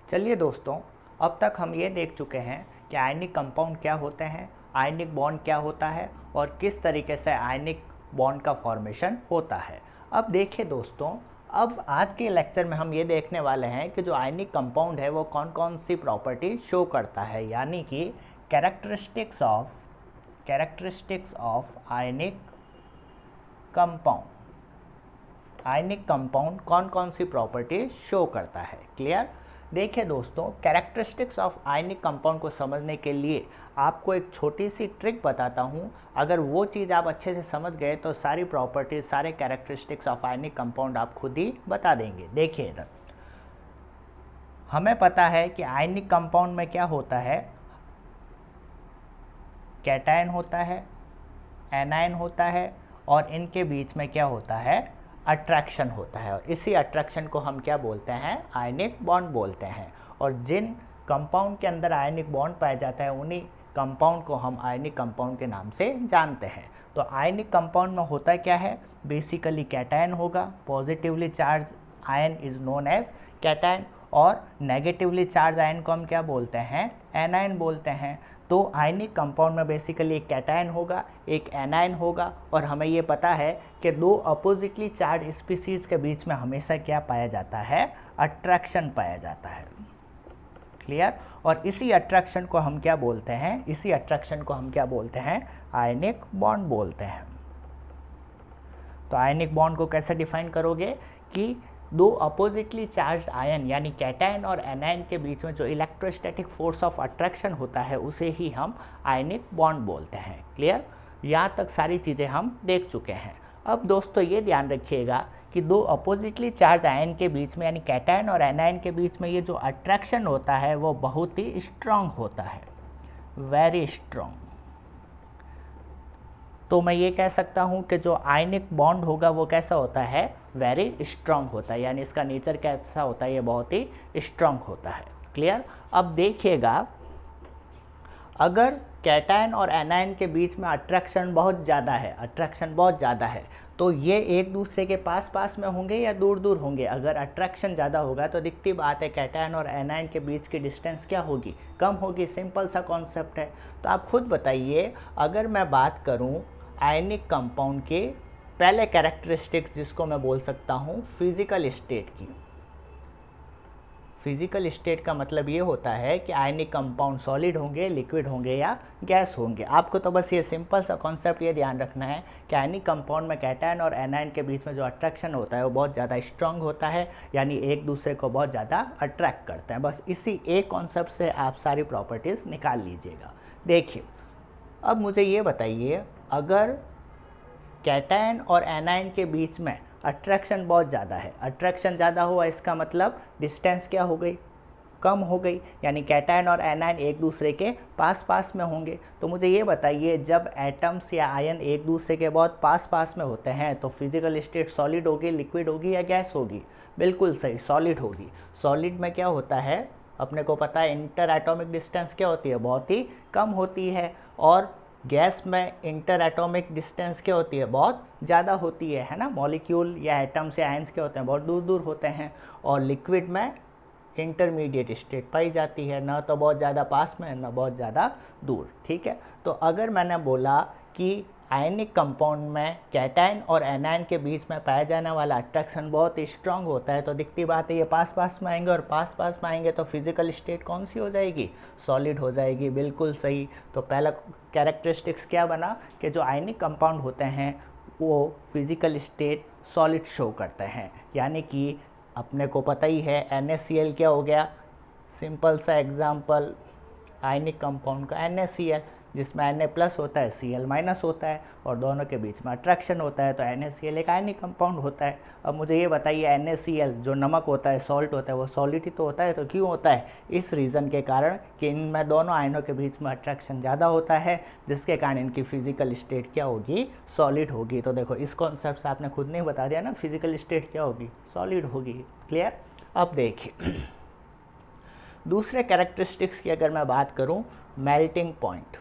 चलिए दोस्तों, अब तक हम ये देख चुके हैं कि आयनिक कंपाउंड क्या होते हैं, आयनिक बॉन्ड क्या होता है और किस तरीके से आयनिक बॉन्ड का फॉर्मेशन होता है। अब देखिए दोस्तों, अब आज के लेक्चर में हम ये देखने वाले हैं कि जो आयनिक कंपाउंड है वो कौन कौन सी प्रॉपर्टी शो करता है, यानी कि कैरेक्टरिस्टिक्स ऑफ आयनिक कंपाउंड कौन कौन सी प्रॉपर्टी शो करता है। क्लियर। देखिए दोस्तों, कैरेक्टरिस्टिक्स ऑफ आयनिक कंपाउंड को समझने के लिए आपको एक छोटी सी ट्रिक बताता हूँ। अगर वो चीज़ आप अच्छे से समझ गए तो सारी प्रॉपर्टीज, सारे कैरेक्टरिस्टिक्स ऑफ आयनिक कंपाउंड आप खुद ही बता देंगे। देखिए इधर हमें पता है कि आयनिक कंपाउंड में क्या होता है, कैटायन होता है, एनायन होता है और इनके बीच में क्या होता है, अट्रैक्शन होता है। और इसी अट्रैक्शन को हम क्या बोलते हैं, आयनिक बॉन्ड बोलते हैं। और जिन कंपाउंड के अंदर आयनिक बॉन्ड पाया जाता है उन्हीं कंपाउंड को हम आयनिक कंपाउंड के नाम से जानते हैं। तो आयनिक कंपाउंड में होता क्या है, बेसिकली कैटायन होगा, positively charge ion is known as cation, और नेगेटिवली चार्ज आयन को हम क्या बोलते हैं, एनायन बोलते हैं। तो आयनिक कंपाउंड में बेसिकली एक कैटायन होगा, एक एनायन होगा, और हमें ये पता है कि दो अपोजिटली चार्ज स्पीसीज के बीच में हमेशा क्या पाया जाता है, अट्रैक्शन पाया जाता है। क्लियर। और इसी अट्रैक्शन को हम क्या बोलते हैं, इसी अट्रैक्शन को हम क्या बोलते हैं, आयनिक बॉन्ड बोलते हैं। तो आयनिक बॉन्ड को कैसे डिफाइन करोगे कि दो अपोजिटली चार्ज आयन यानी कैटायन और एनायन के बीच में जो इलेक्ट्रोस्टैटिक फोर्स ऑफ अट्रैक्शन होता है उसे ही हम आयनिक बॉन्ड बोलते हैं। क्लियर। यहाँ तक सारी चीज़ें हम देख चुके हैं। अब दोस्तों ये ध्यान रखिएगा कि दो अपोजिटली चार्ज आयन के बीच में यानी कैटायन और एनायन के बीच में ये जो अट्रैक्शन होता है वो बहुत ही स्ट्रांग होता है, वेरी स्ट्रांग। तो मैं ये कह सकता हूँ कि जो आयनिक बॉन्ड होगा वो कैसा होता है, वेरी स्ट्रांग होता है, यानी इसका नेचर कैसा होता है, ये बहुत ही स्ट्रांग होता है। क्लियर। अब देखिएगा, अगर कैटायन और एनायन के बीच में अट्रैक्शन बहुत ज़्यादा है, तो ये एक दूसरे के पास पास में होंगे या दूर दूर होंगे। अगर अट्रैक्शन ज़्यादा होगा तो दिखती बात है कैटायन और एनायन के बीच की डिस्टेंस क्या होगी, कम होगी। सिंपल सा कॉन्सेप्ट है। तो आप खुद बताइए, अगर मैं बात करूं आयनिक कंपाउंड के पहले कैरेक्टरिस्टिक्स जिसको मैं बोल सकता हूं फिजिकल स्टेट की। फिजिकल स्टेट का मतलब ये होता है कि आयनिक कंपाउंड सॉलिड होंगे, लिक्विड होंगे या गैस होंगे। आपको तो बस ये सिंपल सा कॉन्सेप्ट ये ध्यान रखना है कि आयनिक कंपाउंड में कैटायन और एनायन के बीच में जो अट्रैक्शन होता है वो बहुत ज़्यादा स्ट्रांग होता है, यानी एक दूसरे को बहुत ज़्यादा अट्रैक्ट करते हैं। बस इसी एक कॉन्सेप्ट से आप सारी प्रॉपर्टीज़ निकाल लीजिएगा। देखिए, अब मुझे ये बताइए, अगर कैटायन और एनायन के बीच में अट्रैक्शन बहुत ज़्यादा है, अट्रैक्शन ज़्यादा हुआ इसका मतलब डिस्टेंस क्या हो गई, कम हो गई, यानी कैटायन और एनायन एक दूसरे के पास पास में होंगे। तो मुझे ये बताइए, जब एटम्स या आयन एक दूसरे के बहुत पास पास में होते हैं तो फिजिकल स्टेट सॉलिड होगी, लिक्विड होगी या गैस होगी? बिल्कुल सही, सॉलिड होगी। सॉलिड में क्या होता है, अपने को पता है इंटर एटॉमिक डिस्टेंस क्या होती है, बहुत ही कम होती है। और गैस में इंटर एटॉमिक डिस्टेंस क्या होती है, बहुत ज़्यादा होती है ना। मॉलिक्यूल या एटम्स या आयंस क्या होते हैं, बहुत दूर दूर होते हैं। और लिक्विड में इंटरमीडिएट स्टेट पाई जाती है, ना तो बहुत ज़्यादा पास में ना बहुत ज़्यादा दूर। ठीक है। तो अगर मैंने बोला कि आयनिक कंपाउंड में कैटायन और एनायन के बीच में पाया जाने वाला अट्रैक्शन बहुत स्ट्रांग होता है, तो दिखती बात है ये पास पास में आएंगे, और पास पास में आएंगे तो फिजिकल स्टेट कौन सी हो जाएगी, सॉलिड हो जाएगी। बिल्कुल सही। तो पहला कैरेक्टरिस्टिक्स क्या बना कि जो आयनिक कंपाउंड होते हैं वो फिजिकल स्टेट सॉलिड शो करते हैं। यानी कि अपने को पता ही है NaCl क्या हो गया, सिंपल सा एग्जाम्पल आयनिक कंपाउंड का NaCl, जिसमें Na प्लस होता है, Cl माइनस होता है, और दोनों के बीच में अट्रैक्शन होता है, तो NaCl एक आयनिक कंपाउंड होता है। अब मुझे ये बताइए, NaCl जो नमक होता है, सॉल्ट होता है, वो सॉलिड ही तो होता है। तो क्यों होता है, इस रीज़न के कारण कि इनमें दोनों आयनों के बीच में अट्रैक्शन ज़्यादा होता है, जिसके कारण इनकी फिजिकल स्टेट क्या होगी, सॉलिड होगी। तो देखो, इस कॉन्सेप्ट से आपने खुद नहीं बता दिया ना, फिजिकल स्टेट क्या होगी, सॉलिड होगी। क्लियर। अब देखिए, दूसरे कैरेक्टरिस्टिक्स की अगर मैं बात करूं, मेल्टिंग पॉइंट।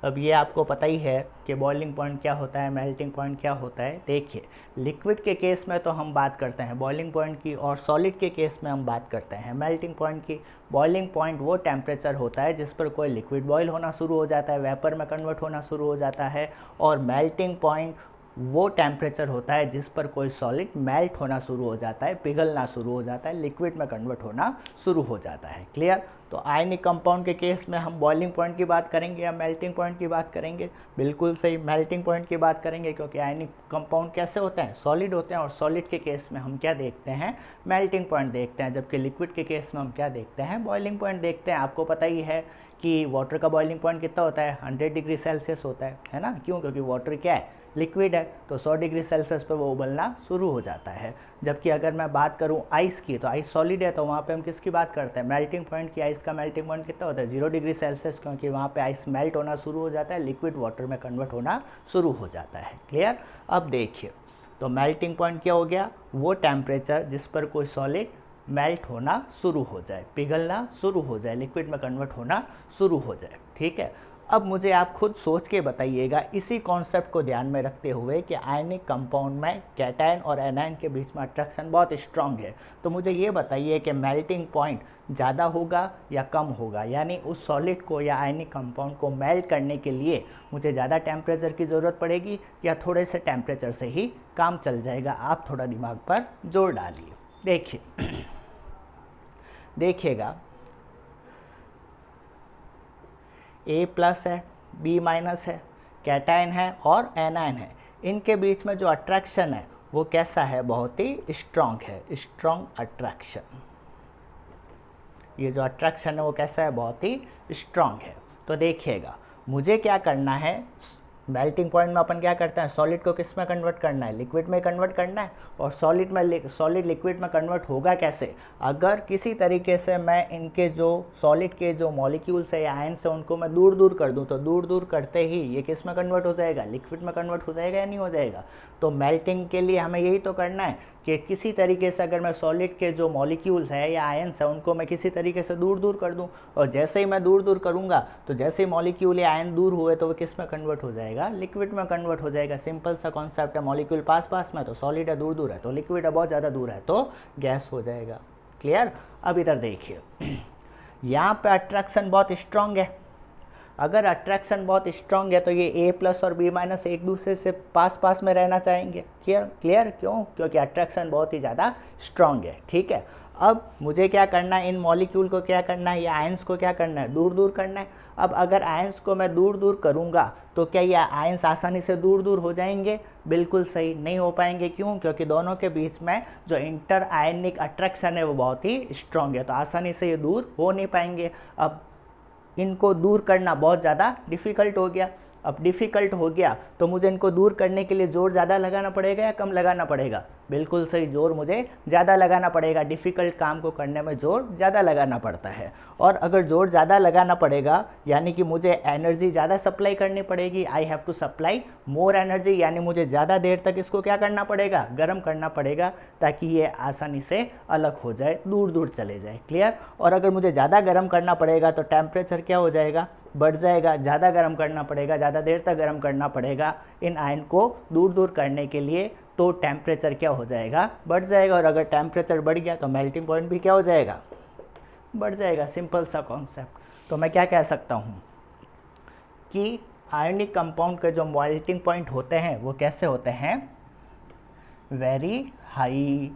अब ये आपको पता ही है कि बॉइलिंग पॉइंट क्या होता है, मेल्टिंग पॉइंट क्या होता है। देखिए, लिक्विड के केस में तो हम बात करते हैं बॉइलिंग पॉइंट की, और सॉलिड के केस में हम बात करते हैं मेल्टिंग पॉइंट की। बॉइलिंग पॉइंट वो टेम्परेचर होता है जिस पर कोई लिक्विड बॉयल होना शुरू हो जाता है, वेपर में कन्वर्ट होना शुरू हो जाता है, और मेल्टिंग पॉइंट वो टेम्परेचर होता है जिस पर कोई सॉलिड मेल्ट होना शुरू हो जाता है, पिघलना शुरू हो जाता है, लिक्विड में कन्वर्ट होना शुरू हो जाता है। क्लियर? तो आयनिक कंपाउंड के केस में हम बॉइलिंग पॉइंट की बात करेंगे या मेल्टिंग पॉइंट की बात करेंगे? बिल्कुल सही, मेल्टिंग पॉइंट की बात करेंगे, क्योंकि आयनिक कंपाउंड कैसे होते हैं? सॉलिड होते हैं, और सॉलिड के केस में हम क्या देखते हैं? मेल्टिंग पॉइंट देखते हैं, जबकि लिक्विड के केस में हम क्या देखते हैं? बॉइलिंग पॉइंट देखते हैं। आपको पता ही है कि वाटर का बॉइलिंग पॉइंट कितना होता है? 100 डिग्री सेल्सियस होता है ना? क्यों? क्योंकि वाटर क्या है? लिक्विड है, तो 100 डिग्री सेल्सियस पे वो उबलना शुरू हो जाता है। जबकि अगर मैं बात करूं आइस की, तो आइस सॉलिड है, तो वहाँ पे हम किसकी बात करते हैं? मेल्टिंग पॉइंट की। आइस का मेल्टिंग पॉइंट कितना होता है? 0 डिग्री सेल्सियस, क्योंकि वहाँ पे आइस मेल्ट होना शुरू हो जाता है, लिक्विड वाटर में कन्वर्ट होना शुरू हो जाता है। क्लियर? अब देखिए, तो मेल्टिंग पॉइंट क्या हो गया? वो टेम्परेचर जिस पर कोई सॉलिड मेल्ट होना शुरू हो जाए, पिघलना शुरू हो जाए, लिक्विड में कन्वर्ट होना शुरू हो जाए। ठीक है? अब मुझे आप खुद सोच के बताइएगा, इसी कॉन्सेप्ट को ध्यान में रखते हुए कि आयनिक कंपाउंड में कैटायन और एनायन के बीच में अट्रैक्शन बहुत स्ट्रांग है, तो मुझे ये बताइए कि मेल्टिंग पॉइंट ज़्यादा होगा या कम होगा? यानी उस सॉलिड को या आयनिक कंपाउंड को मेल्ट करने के लिए मुझे ज़्यादा टेम्परेचर की ज़रूरत पड़ेगी या थोड़े से टेम्परेचर से ही काम चल जाएगा? आप थोड़ा दिमाग पर जोर डालिए। देखिए देखिएगा, A+ है, B- है, कैटायन है और एनायन है। इनके बीच में जो अट्रैक्शन है वो कैसा है? बहुत ही स्ट्रॉन्ग है, स्ट्रॉन्ग अट्रैक्शन। ये जो अट्रैक्शन है वो कैसा है? बहुत ही स्ट्रॉन्ग है। तो देखिएगा, मुझे क्या करना है, मेल्टिंग पॉइंट में अपन क्या करते हैं? सॉलिड को किस में कन्वर्ट करना है? लिक्विड में कन्वर्ट करना है। और सॉलिड लिक्विड में कन्वर्ट होगा कैसे? अगर किसी तरीके से मैं इनके जो सॉलिड के जो मॉलिक्यूल्स है या आयन्स है उनको मैं दूर दूर कर दूं, तो दूर दूर करते ही ये किस में कन्वर्ट हो जाएगा? लिक्विड में कन्वर्ट हो जाएगा या नहीं हो जाएगा? तो मेल्टिंग के लिए हमें यही तो करना है कि किसी तरीके से अगर मैं सॉलिड के जो मॉलिक्यूल्स है या आयन्स है उनको मैं किसी तरीके से दूर दूर कर दूं, और जैसे ही मैं दूर दूर करूंगा तो जैसे ही मॉलिक्यूल या आयन दूर हुए तो वो किस में कन्वर्ट हो जाएगा? लिक्विड में कन्वर्ट हो जाएगा। सिंपल सा कॉन्सेप्ट है। मॉलिक्यूल पास पास में तो सॉलिड है, दूर दूर है तो लिक्विड है, बहुत ज़्यादा दूर है तो गैस हो जाएगा। क्लियर? अब इधर देखिए, यहाँ पे अट्रैक्शन बहुत स्ट्रांग है। अगर अट्रैक्शन बहुत स्ट्रांग है तो ये A+ और B- एक दूसरे से पास पास में रहना चाहेंगे। क्लियर? क्यों? क्योंकि अट्रैक्शन बहुत ही ज़्यादा स्ट्रांग है। ठीक है? अब मुझे क्या करना है? इन मॉलिक्यूल को क्या करना है? या आयंस को क्या करना है? दूर दूर करना है। अब अगर आयंस को मैं दूर दूर करूँगा तो क्या ये आयंस आसानी से दूर दूर हो जाएंगे? बिल्कुल सही, नहीं हो पाएंगे। क्यों? क्योंकि दोनों के बीच में जो इंटर आयनिक अट्रैक्शन है वो बहुत ही स्ट्रांग है, तो आसानी से ये दूर हो नहीं पाएंगे। अब इनको दूर करना बहुत ज़्यादा डिफ़िकल्ट हो गया। अब डिफ़िकल्ट हो गया तो मुझे इनको दूर करने के लिए ज़ोर ज़्यादा लगाना पड़ेगा या कम लगाना पड़ेगा? बिल्कुल सही, ज़ोर मुझे ज़्यादा लगाना पड़ेगा। डिफ़िकल्ट काम को करने में ज़ोर ज़्यादा लगाना पड़ता है, और अगर ज़ोर ज़्यादा लगाना पड़ेगा यानी कि मुझे एनर्जी ज़्यादा सप्लाई करनी पड़ेगी। I have to supply more energy, यानी मुझे ज़्यादा देर तक इसको क्या करना पड़ेगा? गर्म करना पड़ेगा, ताकि ये आसानी से अलग हो जाए, दूर दूर चले जाए। क्लियर? और अगर मुझे ज़्यादा गर्म करना पड़ेगा तो टेम्परेचर क्या हो जाएगा? बढ़ जाएगा। ज़्यादा गर्म करना पड़ेगा, ज़्यादा देर तक गर्म करना पड़ेगा इन आयन को दूर दूर करने के लिए, तो टेम्परेचर क्या हो जाएगा? बढ़ जाएगा। और अगर टेम्परेचर बढ़ गया तो मेल्टिंग पॉइंट भी क्या हो जाएगा? बढ़ जाएगा। सिंपल सा कॉन्सेप्ट। तो मैं क्या कह सकता हूँ कि आयनिक कंपाउंड के जो मेल्टिंग पॉइंट होते हैं वो कैसे होते हैं? Very high.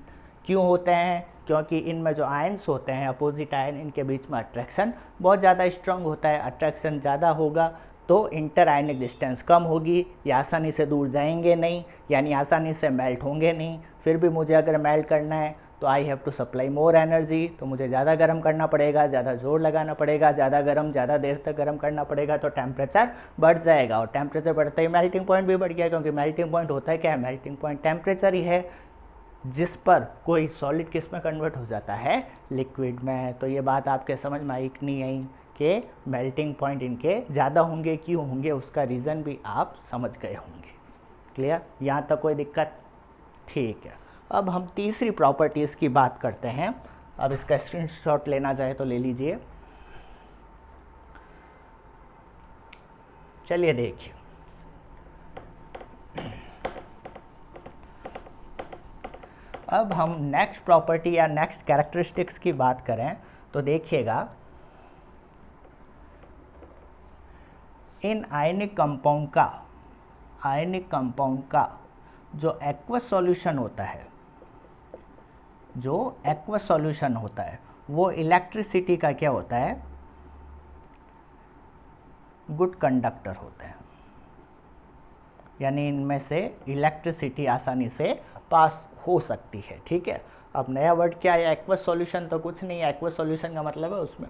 क्यों होते हैं? क्योंकि इनमें जो आयन्स होते हैं, अपोजिट आयन, इनके बीच में अट्रैक्शन बहुत ज़्यादा स्ट्रांग होता है। अट्रैक्शन ज़्यादा होगा तो इंटर आयनिक डिस्टेंस कम होगी, ये आसानी से दूर जाएंगे नहीं, यानी आसानी से मेल्ट होंगे नहीं। फिर भी मुझे अगर मेल्ट करना है तो I have to supply more energy, तो मुझे ज़्यादा गर्म करना पड़ेगा, ज़्यादा जोर लगाना पड़ेगा, ज़्यादा गर्म, ज़्यादा देर तक गर्म करना पड़ेगा, तो टेम्परेचर बढ़ जाएगा। और टेम्परेचर बढ़ते ही मेल्टिंग पॉइंट भी बढ़ गया, क्योंकि मेल्टिंग पॉइंट होता है क्या है? मेल्टिंग पॉइंट टेम्परेचर ही है जिस पर कोई सॉलिड किस में कन्वर्ट हो जाता है? लिक्विड में। तो ये बात आपके समझ में आई कि नहीं आई कि मेल्टिंग पॉइंट इनके ज़्यादा होंगे? क्यों होंगे? उसका रीज़न भी आप समझ गए होंगे। क्लियर? यहाँ तक कोई दिक्कत? ठीक है। अब हम तीसरी प्रॉपर्टीज़ की बात करते हैं। अब इसका स्क्रीनशॉट लेना चाहे तो ले लीजिए। चलिए देखिए, अब हम नेक्स्ट प्रॉपर्टी या नेक्स्ट कैरेक्टरिस्टिक्स की बात करें तो देखिएगा, इन आयनिक कंपाउंड का जो एक्वस सॉल्यूशन होता है, वो इलेक्ट्रिसिटी का क्या होता है, गुड कंडक्टर होता है, यानी इनमें से इलेक्ट्रिसिटी आसानी से पास हो सकती है। ठीक है, अब नया वर्ड क्या है, एक्वस सॉल्यूशन तो कुछ नहीं है, एक्वस सॉल्यूशन का मतलब है उसमें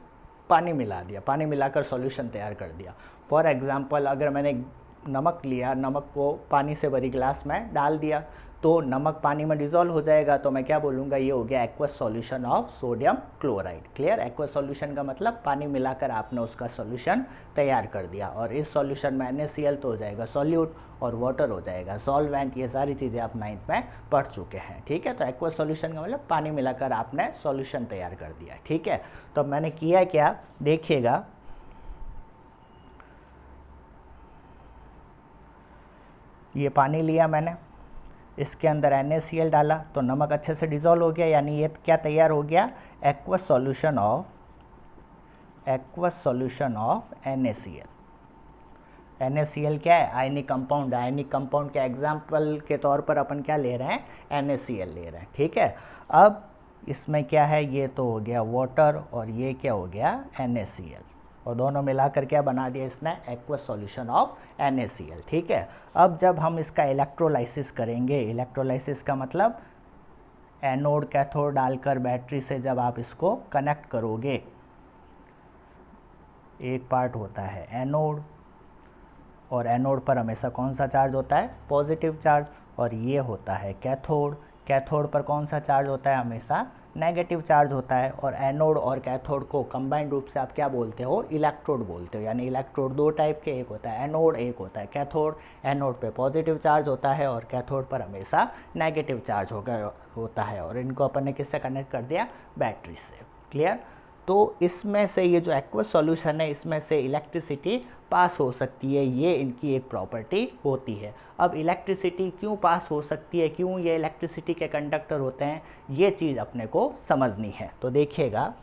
पानी मिला दिया, पानी मिलाकर सॉल्यूशन तैयार कर दिया। फॉर एग्जांपल, अगर मैंने नमक लिया, नमक को पानी से भरी गिलास में डाल दिया, तो नमक पानी में डिज़ोल्व हो जाएगा, तो मैं क्या बोलूँगा, ये हो गया aqueous solution of sodium chloride. Clear, aqueous solution का मतलब पानी मिलाकर आपने उसका सॉल्यूशन तैयार कर दिया, और इस सॉल्यूशन में NaCl तो हो जाएगा सॉल्यूट, और वाटर हो जाएगा सॉल्वेंट। ये सारी चीज़ें आप 9th में पढ़ चुके हैं। ठीक है, तो एक्वस सॉल्यूशन का मतलब पानी मिलाकर आपने सॉल्यूशन तैयार कर दिया। ठीक है, तो मैंने किया क्या, देखिएगा, ये पानी लिया मैंने, इसके अंदर NaCl डाला, तो नमक अच्छे से डिज़ोल्व हो गया, यानी ये क्या तैयार हो गया, aqueous solution of NaCl। NaCl क्या है, आयनिक कंपाउंड। आयनिक कंपाउंड के एग्जाम्पल के तौर पर अपन क्या ले रहे हैं, NaCl ले रहे हैं। ठीक है, अब इसमें क्या है, ये तो हो गया वाटर, और ये क्या हो गया, NaCl, और दोनों मिलाकर क्या बना दिया इसने, एक्वस सॉल्यूशन ऑफ NaCl। ठीक है, अब जब हम इसका इलेक्ट्रोलाइसिस करेंगे, इलेक्ट्रोलाइसिस का मतलब एनोड कैथोड डालकर बैटरी से जब आप इसको कनेक्ट करोगे, एक पार्ट होता है एनोड, और एनोड पर हमेशा कौन सा चार्ज होता है, पॉजिटिव चार्ज, और ये होता है कैथोड। कैथोड पर कौन सा चार्ज होता है, हमेशा नेगेटिव चार्ज होता है। और एनोड और कैथोड को कंबाइंड रूप से आप क्या बोलते हो, इलेक्ट्रोड बोलते हो। यानी इलेक्ट्रोड दो टाइप के, एक होता है एनोड, एक होता है कैथोड। एनोड पे पॉजिटिव चार्ज होता है और कैथोड पर हमेशा नेगेटिव चार्ज होता है, और इनको अपन ने किससे कनेक्ट कर दिया, बैटरी से। क्लियर, तो इसमें से ये जो एक्वस सॉल्यूशन है, इसमें से इलेक्ट्रिसिटी पास हो सकती है, ये इनकी एक प्रॉपर्टी होती है। अब इलेक्ट्रिसिटी क्यों पास हो सकती है, क्यों ये इलेक्ट्रिसिटी के कंडक्टर होते हैं, ये चीज़ अपने को समझनी है। तो देखिएगा,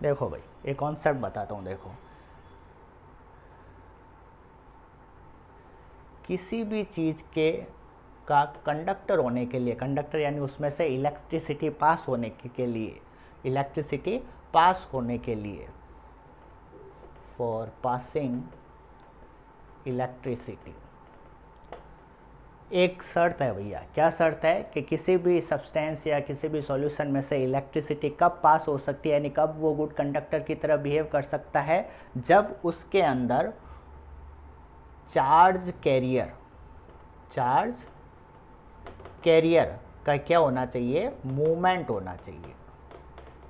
देखो भाई, एक कॉन्सेप्ट बताता हूँ। देखो, किसी भी चीज़ का कंडक्टर होने के लिए, कंडक्टर यानी उसमें से इलेक्ट्रिसिटी पास होने के लिए, फॉर पासिंग इलेक्ट्रिसिटी, एक शर्त है भैया। क्या शर्त है, कि किसी भी सब्सटेंस या किसी भी सॉल्यूशन में से इलेक्ट्रिसिटी कब पास हो सकती है, यानी कब वो गुड कंडक्टर की तरह बिहेव कर सकता है, जब उसके अंदर चार्ज कैरियर का क्या होना चाहिए, मूवमेंट होना चाहिए।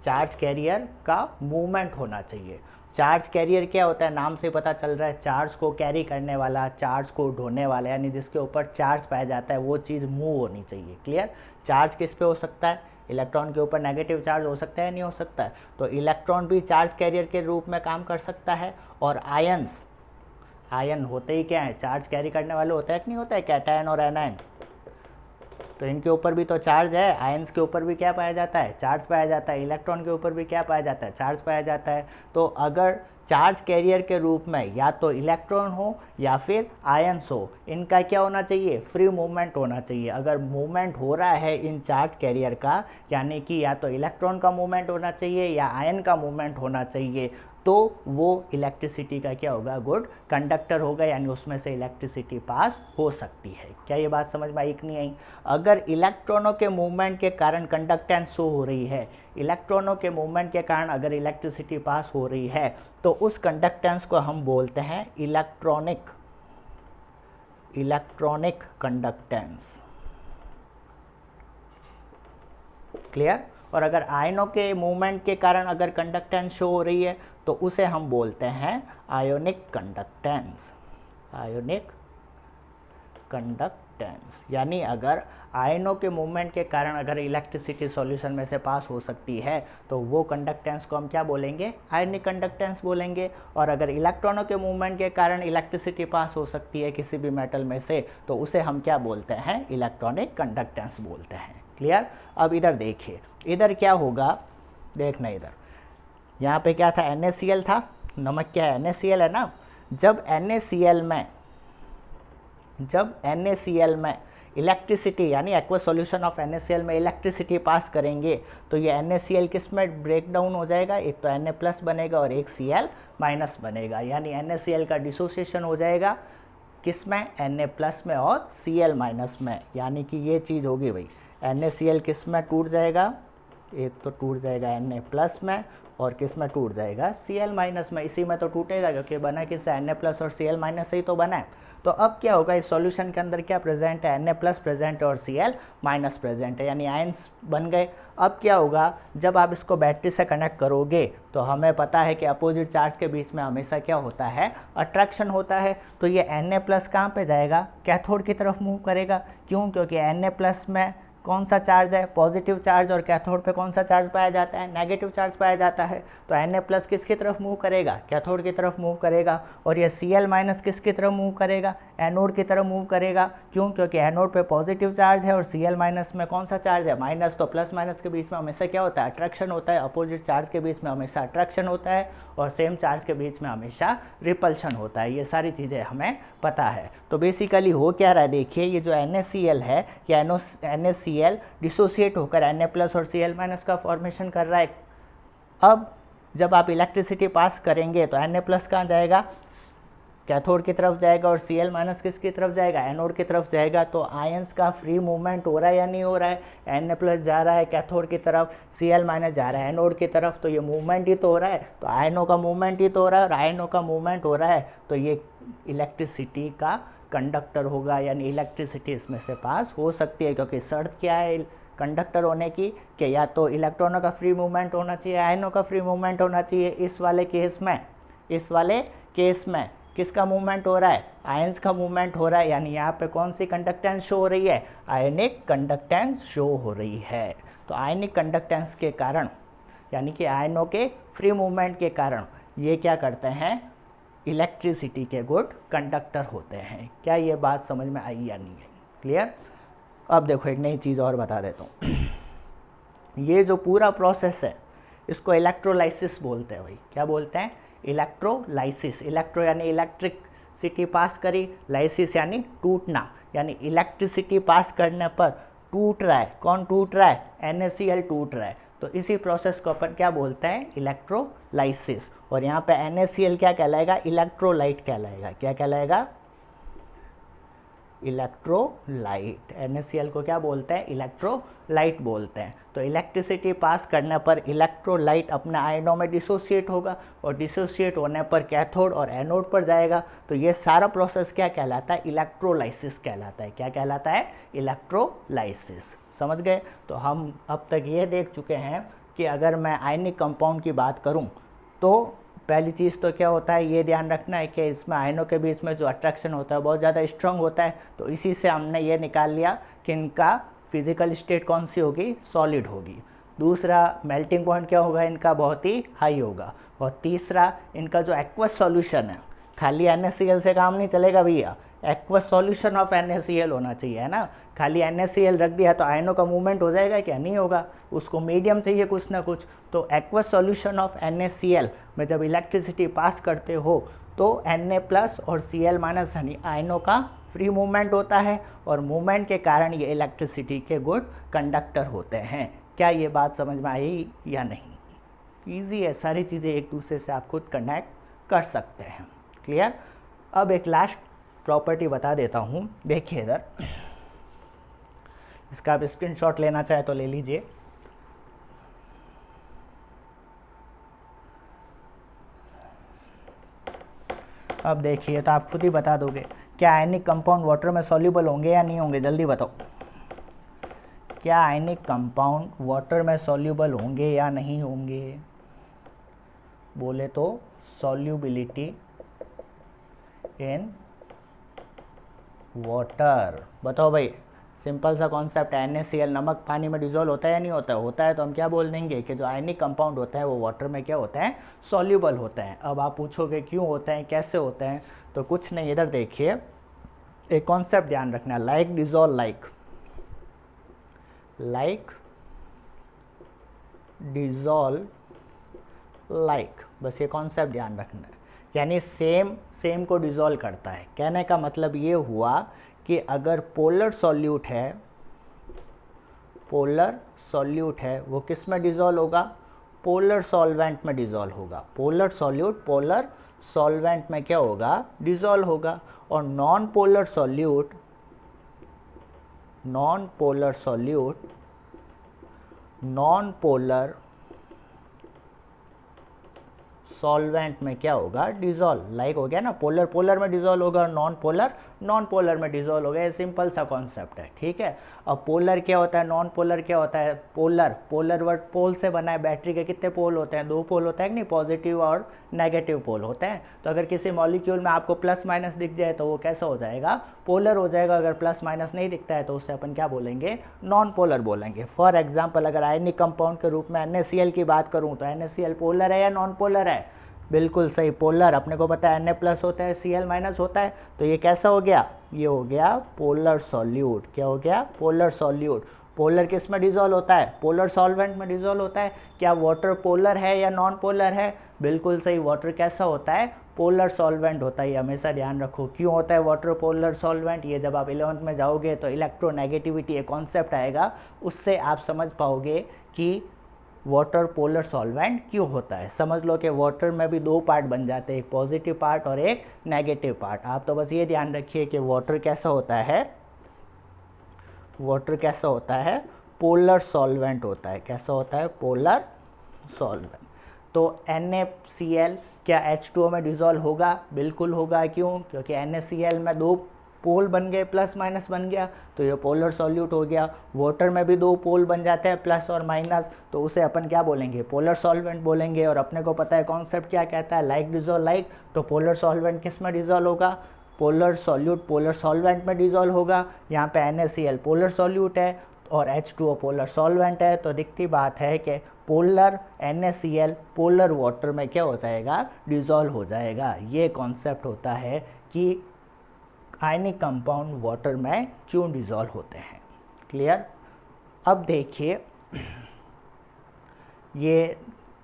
चार्ज कैरियर का मूवमेंट होना चाहिए। चार्ज कैरियर क्या होता है, नाम से पता चल रहा है, चार्ज को कैरी करने वाला, चार्ज को ढोने वाला, यानी जिसके ऊपर चार्ज पाया जाता है वो चीज़ मूव होनी चाहिए। क्लियर, चार्ज किस पे हो सकता है, इलेक्ट्रॉन के ऊपर नेगेटिव चार्ज हो सकता है, नहीं हो सकता है, तो इलेक्ट्रॉन भी चार्ज कैरियर के रूप में काम कर सकता है। और आयन होते ही क्या है, चार्ज कैरी करने वाले होता है कि नहीं होता है, कैटायन और एनायन, तो इनके ऊपर भी तो चार्ज है। आयंस के ऊपर भी क्या पाया जाता है, चार्ज पाया जाता है। इलेक्ट्रॉन के ऊपर भी क्या पाया जाता है, चार्ज पाया जाता है। तो अगर चार्ज कैरियर के रूप में या तो इलेक्ट्रॉन हो या फिर आयंस हो, इनका क्या होना चाहिए, फ्री मूवमेंट होना चाहिए। अगर मूवमेंट हो रहा है इन चार्ज कैरियर का, यानी कि या तो इलेक्ट्रॉन का मूवमेंट होना चाहिए या आयन का मूवमेंट होना चाहिए, तो वो इलेक्ट्रिसिटी का क्या होगा, गुड कंडक्टर होगा, यानी उसमें से इलेक्ट्रिसिटी पास हो सकती है। क्या ये बात समझ में आई कि नहीं आई? अगर इलेक्ट्रॉनों के मूवमेंट के कारण कंडक्टेंस शो हो रही है, इलेक्ट्रॉनों के मूवमेंट के कारण अगर इलेक्ट्रिसिटी पास हो रही है, तो उस कंडक्टेंस को हम बोलते हैं इलेक्ट्रॉनिक कंडक्टेंस। क्लियर? और अगर आयनों के मूवमेंट के कारण अगर कंडक्टेंस शो हो रही है, तो उसे हम बोलते हैं आयोनिक कंडक्टेंस। कंडक्टेंस, यानी अगर आयनों के मूवमेंट के कारण अगर इलेक्ट्रिसिटी सॉल्यूशन में से पास हो सकती है तो वो कंडक्टेंस को हम क्या बोलेंगे, आयनिक कंडक्टेंस बोलेंगे। और अगर इलेक्ट्रॉनों के मूवमेंट के कारण इलेक्ट्रिसिटी पास हो सकती है किसी भी मेटल में से तो उसे हम क्या बोलते हैं, इलेक्ट्रॉनिक कंडक्टेंस बोलते हैं। क्लियर। अब इधर देखिए, इधर क्या होगा, देखना इधर, यहाँ पे क्या था, NaCl था, नमक क्या है, NaCl है ना। जब NaCl में इलेक्ट्रिसिटी यानी एक्वस सॉल्यूशन ऑफ NaCl में इलेक्ट्रिसिटी पास करेंगे तो ये NaCl किस में ब्रेक डाउन हो जाएगा, एक तो Na प्लस बनेगा और एक Cl माइनस बनेगा, यानी NaCl का डिसोसिएशन हो जाएगा किस में, Na प्लस में और Cl माइनस में, यानी कि ये चीज़ होगी भाई, NaCl किस में टूट जाएगा, एक तो टूट जाएगा Na प्लस में और किस में टूट जाएगा, Cl माइनस में। इसी में तो टूटेगा क्योंकि बना किससे, Na प्लस और Cl माइनस से ही तो बना है। तो अब क्या होगा, इस सॉल्यूशन के अंदर क्या प्रेजेंट है, Na प्लस प्रेजेंट है और Cl माइनस प्रेजेंट है, यानी आयंस बन गए। अब क्या होगा, जब आप इसको बैटरी से कनेक्ट करोगे तो हमें पता है कि अपोजिट चार्ज के बीच में हमेशा क्या होता है, अट्रैक्शन होता है। तो ये Na प्लस कहाँ पे जाएगा, कैथोड की तरफ मूव करेगा। क्यों, क्योंकि Na प्लस में कौन सा चार्ज है, पॉजिटिव चार्ज, और कैथोड पे कौन सा चार्ज पाया जाता है, नेगेटिव चार्ज पाया जाता है। तो Na प्लस किसकी तरफ मूव करेगा, कैथोड की तरफ मूव करेगा, और ये Cl माइनस किसकी तरफ मूव करेगा, एनोड की तरफ मूव करेगा। क्यों, क्योंकि एनोड पे पॉजिटिव चार्ज है और Cl माइनस में कौन सा चार्ज है, माइनस। तो प्लस माइनस के बीच में हमेशा क्या होता है, अट्रैक्शन होता है, अपोजिट चार्ज के बीच में हमेशा अट्रैक्शन होता है और सेम चार्ज के बीच में हमेशा रिपल्शन होता है। ये सारी चीज़ें हमें पता है। तो बेसिकली हो क्या रहा है, देखिए ये जो NaCl है, ये NaCl डिसोसिएट होकर Na प्लस और Cl माइनस का फॉर्मेशन कर रहा है। अब जब आप इलेक्ट्रिसिटी पास करेंगे तो Na प्लस कहाँ जाएगा, कैथोड की तरफ जाएगा, और Cl माइनस किसकी तरफ जाएगा, एनोड की तरफ जाएगा। तो आयंस का फ्री मूवमेंट हो रहा है या नहीं हो रहा है, Na प्लस जा रहा है कैथोड की तरफ, Cl माइनस जा रहा है एनोड की तरफ, तो ये मूवमेंट ही तो हो रहा है। तो आयनों का मूवमेंट ही तो हो रहा है, और आयनों का मूवमेंट हो रहा है तो ये इलेक्ट्रिसिटी का कंडक्टर होगा, यानी इलेक्ट्रिसिटी इसमें से पास हो सकती है। क्योंकि शर्त क्या है कंडक्टर होने की, कि या तो इलेक्ट्रॉनों का फ्री मूवमेंट होना चाहिए, आयनों का फ्री मूवमेंट होना चाहिए। इस वाले केस में किसका मूवमेंट हो रहा है, आयंस का मूवमेंट हो रहा है, यानी यहाँ पे कौन सी कंडक्टेंस शो हो रही है, आयनिक कंडक्टेंस शो हो रही है। तो आयनिक कंडक्टेंस के कारण, यानी कि आयनों के फ्री मूवमेंट के कारण ये क्या करते हैं, इलेक्ट्रिसिटी के गुड कंडक्टर होते हैं। क्या ये बात समझ में आई या नहीं है, क्लियर। अब देखो एक नई चीज़ और बता देता हूँ। ये जो पूरा प्रोसेस है इसको इलेक्ट्रोलाइसिस बोलते हैं भाई। क्या बोलते हैं, इलेक्ट्रोलाइसिस। इलेक्ट्रो यानी इलेक्ट्रिसिटी पास करी, लाइसिस यानी टूटना, यानी इलेक्ट्रिसिटी पास करने पर टूट रहा है। कौन टूट रहा है, NaCl टूट रहा है। तो इसी प्रोसेस को अपन क्या बोलते हैं, इलेक्ट्रोलाइसिस। और यहाँ पे NaCl क्या कहलाएगा, इलेक्ट्रोलाइट कहलाएगा। क्या कहलाएगा, इलेक्ट्रोलाइट। NaCl को क्या बोलते हैं, इलेक्ट्रोलाइट बोलते हैं। तो इलेक्ट्रिसिटी पास करने पर इलेक्ट्रोलाइट अपने आयनों में डिसोसिएट होगा, और डिसोसिएट होने पर कैथोड और एनोड पर जाएगा। तो ये सारा प्रोसेस क्या कहलाता है, इलेक्ट्रोलाइसिस कहलाता है। क्या कहलाता है, इलेक्ट्रोलाइसिस। समझ गए। तो हम अब तक ये देख चुके हैं कि अगर मैं आयनिक कंपाउंड की बात करूं तो पहली चीज़ तो क्या होता है, ये ध्यान रखना है कि इसमें आयनों के बीच में जो अट्रैक्शन होता है बहुत ज़्यादा स्ट्रांग होता है। तो इसी से हमने ये निकाल लिया कि इनका फिजिकल स्टेट कौन सी होगी, सॉलिड होगी। दूसरा, मेल्टिंग पॉइंट क्या होगा, इनका बहुत ही हाई होगा। और तीसरा, इनका जो एक्वस सॉल्यूशन है, खाली NaCl से काम नहीं चलेगा भैया, एक्वस सॉल्यूशन ऑफ NaCl होना चाहिए, है ना। खाली NaCl रख दिया तो आयनों का मूवमेंट हो जाएगा क्या, नहीं होगा। उसको मीडियम चाहिए कुछ ना कुछ। तो एक्वस सॉल्यूशन ऑफ NaCl में जब इलेक्ट्रिसिटी पास करते हो तो Na प्लस और Cl माइनस यानी आयनों का फ्री मूवमेंट होता है, और मूवमेंट के कारण ये इलेक्ट्रिसिटी के गुड कंडक्टर होते हैं। क्या ये बात समझ में आई या नहीं, ईजी है, सारी चीज़ें एक दूसरे से आप खुद कनेक्ट कर सकते हैं, क्लियर। अब एक लास्ट प्रॉपर्टी बता देता हूँ, देखिए इधर, इसका आप स्क्रीनशॉट लेना चाहे तो ले लीजिए। अब देखिए तो आप खुद ही बता दोगे, क्या आयनिक कंपाउंड वाटर में सॉल्यूबल होंगे या नहीं होंगे, जल्दी बताओ। क्या आयनिक कंपाउंड वाटर में सॉल्यूबल होंगे या नहीं होंगे, बोले तो सॉल्यूबिलिटी इन वाटर। बताओ भाई, सिंपल सा कॉन्सेप्ट है। NaCl नमक पानी में डिजोल्व होता है या नहीं होता है? होता है। तो हम क्या बोल देंगे कि जो आयनिक कंपाउंड होता है वो वाटर में क्या होता है, सॉल्यूबल होता है। अब आप पूछोगे क्यों होता है, कैसे होता है, तो कुछ नहीं, इधर देखिए, एक कॉन्सेप्ट ध्यान रखना, like dissolve like, like dissolve like, बस ये कॉन्सेप्ट ध्यान रखना है। यानी सेम सेम को डिजोल्व करता है। कहने का मतलब ये हुआ कि अगर पोलर सॉल्यूट है, पोलर सॉल्यूट है, वो किस में डिजोल्व होगा, पोलर सॉल्वेंट में डिजोल्व होगा। पोलर सॉल्यूट पोलर सॉल्वेंट में क्या होगा, डिजोल्व होगा। और non polar solute, non polar solute, non polar solvent में क्या होगा, डिजोल्व। लाइक हो गया ना, पोलर पोलर में डिजोल्व होगा, नॉन पोलर नॉन पोलर में डिजोल्व होगा। ये सिंपल सा कॉन्सेप्ट है, ठीक है। अब पोलर क्या होता है, नॉन पोलर क्या होता है, पोलर, पोलर वर्ड पोल से बना है। बैटरी के कितने पोल होते हैं, 2 पोल होता है कि नहीं, पॉजिटिव और नेगेटिव पोल होते हैं। तो अगर किसी मॉलिक्यूल में आपको प्लस माइनस दिख जाए तो वो कैसा हो जाएगा, पोलर हो जाएगा। अगर प्लस माइनस नहीं दिखता है तो उससे अपन क्या बोलेंगे, नॉन पोलर बोलेंगे। फॉर एग्जाम्पल, अगर आयनिक कंपाउंड के रूप में NaCl की बात करूँ तो NaCl पोलर है या नॉन पोलर है, बिल्कुल सही, पोलर। अपने को पता है Na प्लस होता है, Cl माइनस होता है, तो ये कैसा हो गया, ये हो गया पोलर सॉल्यूट। क्या हो गया, पोलर सॉल्यूट। पोलर किस में डिजोल्व होता है, पोलर सॉल्वेंट में डिजोल्व होता है। क्या वाटर पोलर है या नॉन पोलर है, बिल्कुल सही, वाटर कैसा होता है, पोलर सॉल्वेंट होता है। हमेशा ध्यान रखो क्यों होता है वाटर पोलर सॉल्वेंट। ये जब आप 11th में जाओगे तो इलेक्ट्रोनेगेटिविटी एक कॉन्सेप्ट आएगा, उससे आप समझ पाओगे कि वाटर पोलर सॉल्वेंट क्यों होता है। समझ लो कि वाटर में भी 2 पार्ट बन जाते हैं, एक पॉजिटिव पार्ट और एक नेगेटिव पार्ट। आप तो बस ये ध्यान रखिए कि वाटर कैसा होता है, वाटर कैसा होता है, पोलर सॉल्वेंट होता है। कैसा होता है, पोलर सॉल्वेंट। तो NaCl क्या H2O में डिजोल्व होगा, बिल्कुल होगा। क्यों, क्योंकि NaCl में 2 पोल बन गए, प्लस माइनस बन गया, तो ये पोलर सॉल्यूट हो गया। वाटर में भी 2 पोल बन जाते हैं, प्लस और माइनस, तो उसे अपन क्या बोलेंगे, पोलर सॉल्वेंट बोलेंगे। और अपने को पता है कॉन्सेप्ट क्या कहता है, लाइक डिजोल्व लाइक। तो पोलर सॉल्वेंट किस में डिजोल्व होगा, पोलर सॉल्यूट पोलर सॉल्वेंट में डिजोल्व होगा। यहाँ पे NaCl पोलर सॉल्यूट है और H2O पोलर सॉल्वेंट है। तो दिखती बात है कि पोलर NaCl पोलर वाटर में क्या हो जाएगा, डिजोल्व हो जाएगा। ये कॉन्सेप्ट होता है कि आयनिक कंपाउंड वाटर में क्यों डिजोल्व होते हैं। क्लियर। अब देखिए, ये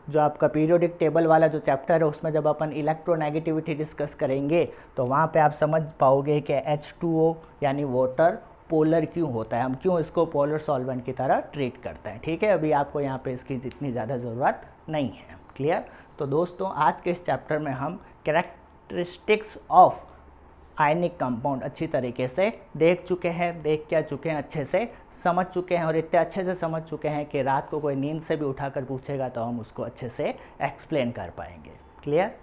जो आपका पीरियोडिक टेबल वाला जो चैप्टर है उसमें जब अपन इलेक्ट्रोनेगेटिविटी डिस्कस करेंगे तो वहाँ पे आप समझ पाओगे कि H2O यानी वाटर पोलर क्यों होता है, हम क्यों इसको पोलर सॉल्वेंट की तरह ट्रीट करते हैं। ठीक है, अभी आपको यहाँ पे इसकी जितनी ज़्यादा ज़रूरत नहीं है। क्लियर। तो दोस्तों, आज के इस चैप्टर में हम कैरेक्टरिस्टिक्स ऑफ आयनिक कंपाउंड अच्छी तरीके से देख चुके हैं, देख क्या चुके हैं, अच्छे से समझ चुके हैं। और इतने अच्छे से समझ चुके हैं कि रात को कोई नींद से भी उठाकर पूछेगा तो हम उसको अच्छे से एक्सप्लेन कर पाएंगे। क्लियर।